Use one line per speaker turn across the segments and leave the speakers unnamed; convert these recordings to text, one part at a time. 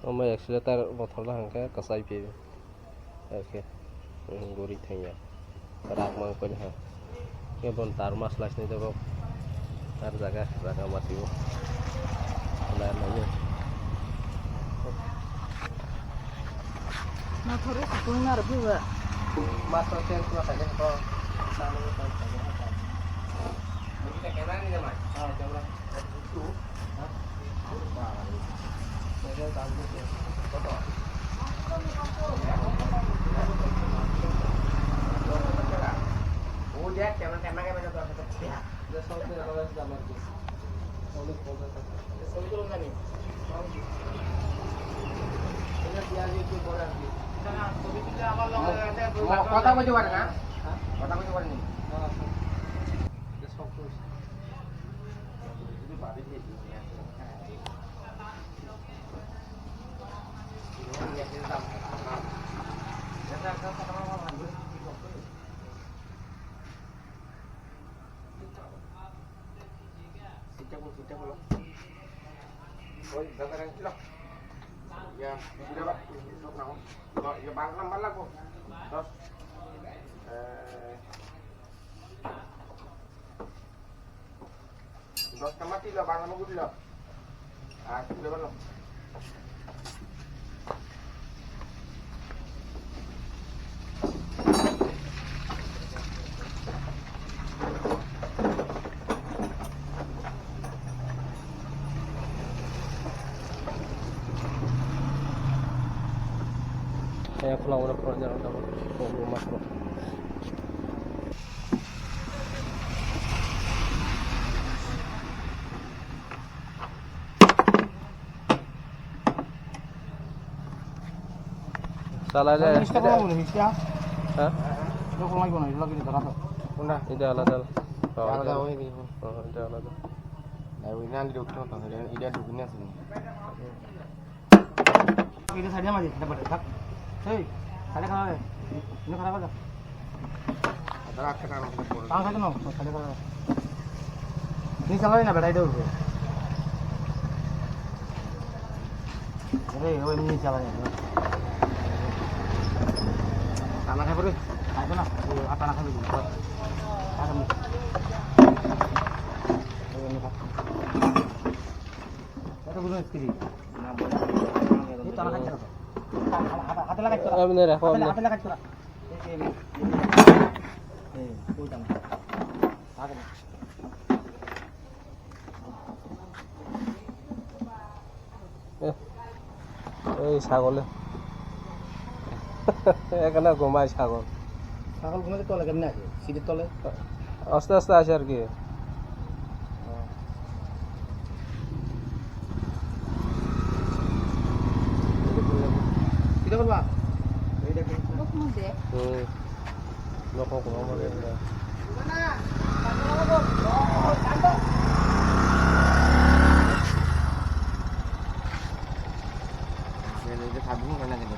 Ông accelerator một thằng là hàng cái cà say phía ok gori thanya rak mang pun ha ke bon tar mas las ni to tar jaga masih ada namanya
na thore kunar biwa
masuk ke tu saja ko sana ni kan saja kita kena ni jamai coba itu saya tahu tu foto udah jangan tembak mana tu apa tu ya dah sampai kalau sudah mati oleh foto sampai tu kan ni ini dia itu boran ni kota baju warna kota baju warna ni just focus itu baru dia ya ini ya kita kita belum oi dapat cilok ya sudah Pak besok mau ya bang lah kok terus dos mati lah bang mau dulu sudah belum saya pulang udah pernah jalan sama rumah bro salah aja
Ini sekarang boleh misya?
hah?
Itu kalau lagi mana? Itu lagi di dalam tuh.
Udah itu alat
Ada oh ini.
itu alat
Nah ini nanti dokter tuh, ini ada dunia sini. Ini saja masih dapat dekat. Hei, ada kalau ini kalau ada. Ada akan kalau kita boleh. Tang saja no, ada kalau. Ini kalau ini berada dulu. Jadi ini jalannya. Tanah saya beri. Itu nah, apa tanah saya beri. Ada nih. Ini Pak. Ada bulan sekali. Ini tanah kecil. Hati lagi curah.
bener ya
Hati lagi curah. Ini. Itu tanah. Ada nih.
এই ছাগলে এখানে ঘুমায় ছাগল
ছাগল ঘুমালে তলে কেমনে আছে সিটের তলে
আস্তে আস্তে আসে আর কি
এটা করবা এইটা কি
look mo de
loko ko maganda
এটা খাবো না কেন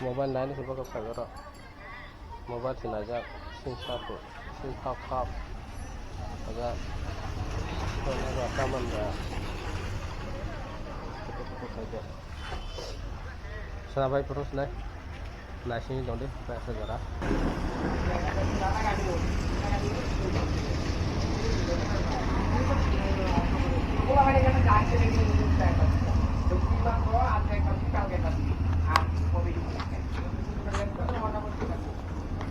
mobile lain sebab kepala mobile sinaja sin satu sin kap agak kalau rekaman dah cukup saja sampai terus naik sini dong deh kayak segera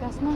kasna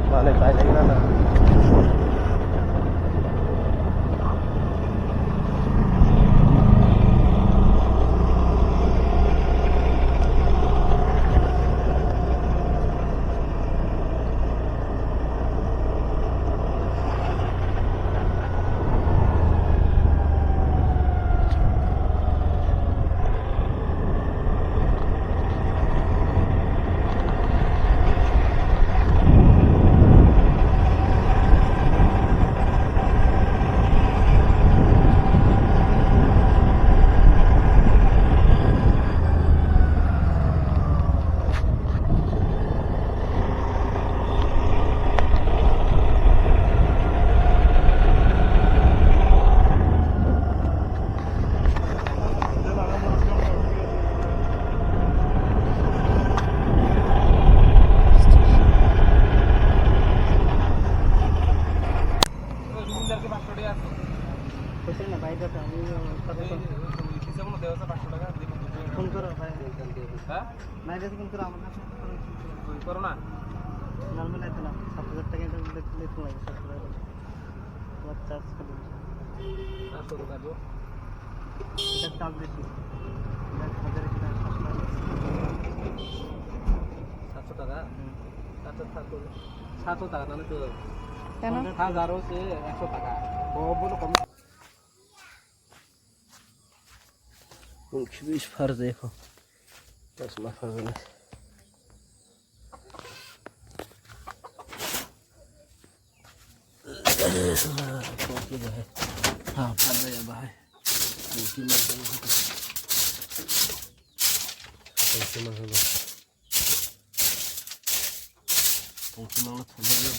Mana tayo lagi na.
Pwede na bayad ka. Phone করো ভাই
হ্যাঁ
নাই race phone করো আমার কাছে
তুই করো না
নরমাল আছে না 7000 টাকা ইন্টারনেট দেখলে তো লাগে 7000 তোমার চার্জ করে
আর কত কাটবো
এটা চার্জ বেশি 1000 টাকা
700 টাকা 700 টাকা না তো
কেন
1000 হচ্ছে 100 টাকা ও বলো কম مش فرز देखो बस ما فرز नहीं हाँ فرز या भाई मौकी में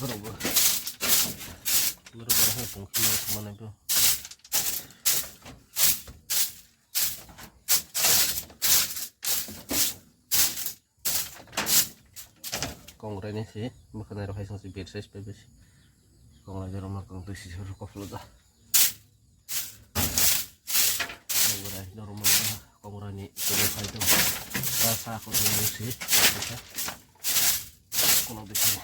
बरोबर है पंखी में थमाने पे Kongrai ini sih, bukan air pasang si biasa SPB sih. Kongrai jarum makan tuh sih suruh koflu dah. Kongrai jarum makan, kongrai ini suruh kayak itu. Rasa aku tuh sih, bisa. Kalau di sini.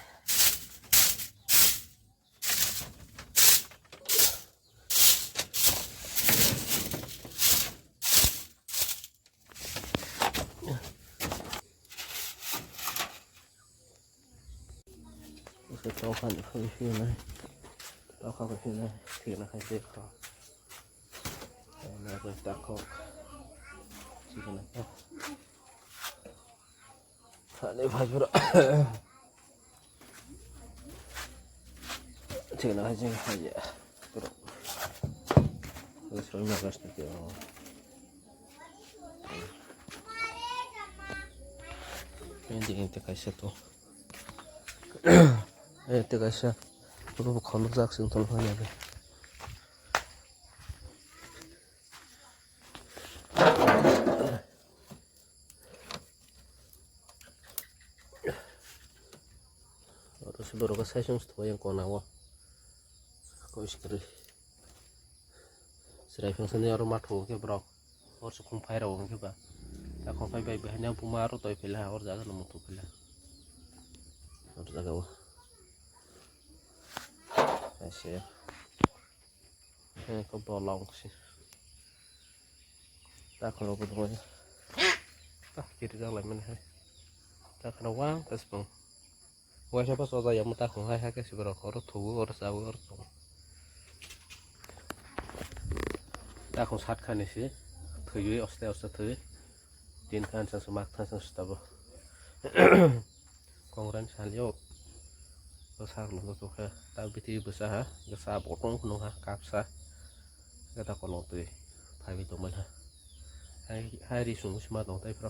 Tao khăn không phía này, tao không cái phía này thì là khai dệt khó, là rồi ta khó, chỉ cái này thôi, khăn này phải rồi, chỉ là cái gì phải vậy, rồi, rồi mà cái gì đó, ini dia cái satu. Itu guys ya, baru kontak zaksin telepon ya be. Terus baru ke session setelah yang kau nawa, kau iskri. Serai fungsinya rumah tuh ke bro, harus kumpai rawang ke ba. Tak kumpai bahannya pumaru toy pilih, harus jaga nomor tuh pilih, harus jaga wah. Asyik, ini kau bolong sih. Tak kalau betul ya, tak kiri jalan mana hai. Tak kena wang, tas bang. Wah siapa soal yang mudah kau hai ke sih berapa orang tuh, orang sawu orang tuh. Tak kau saat kan sih, tujuh ostel tujuh, tin kan sesumak kan sesuatu. Kongran salio. Besar loh tuh ke, tapi ti besar, besar potong penuh ha, kapsa, kita kolong tuh, tapi itu mana, hari sungguh smart dong, tapi bro,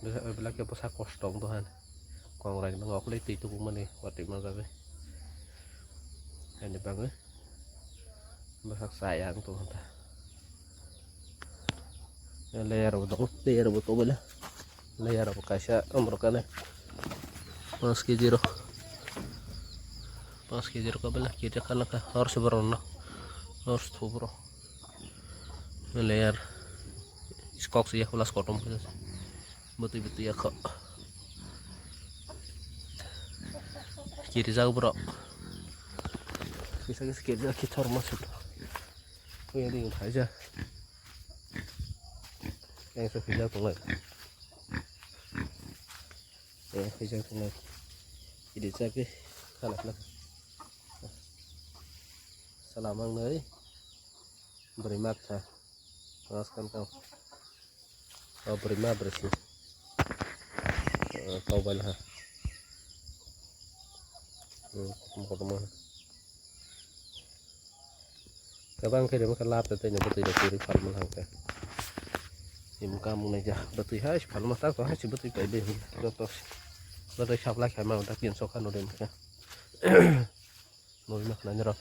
besar belakang besar kosong tuh han, kalau orang nggak boleh itu mana, waktu mana tapi, ini bagus, besar sayang tuh entah, layar betul boleh, layar apa kasih, mereka Pas kejiro kabel kita kan harus berono harus tuh bro layar skok sih ya kelas kotom betul ya kok kiri jauh bro bisa kiri jauh kita masuk ini yang aja yang sepeda pengen ya sepeda pengen jadi saya salah salamang nơi beri maksa teruskan kau beri ma bersih kau balha ketemu kabang kira makan lap tapi betul kiri fal malang ke im kamu nih jah betul hai fal mata kau hai betul kayak deh betul siap lagi mau tak pian sokan udah mak nanya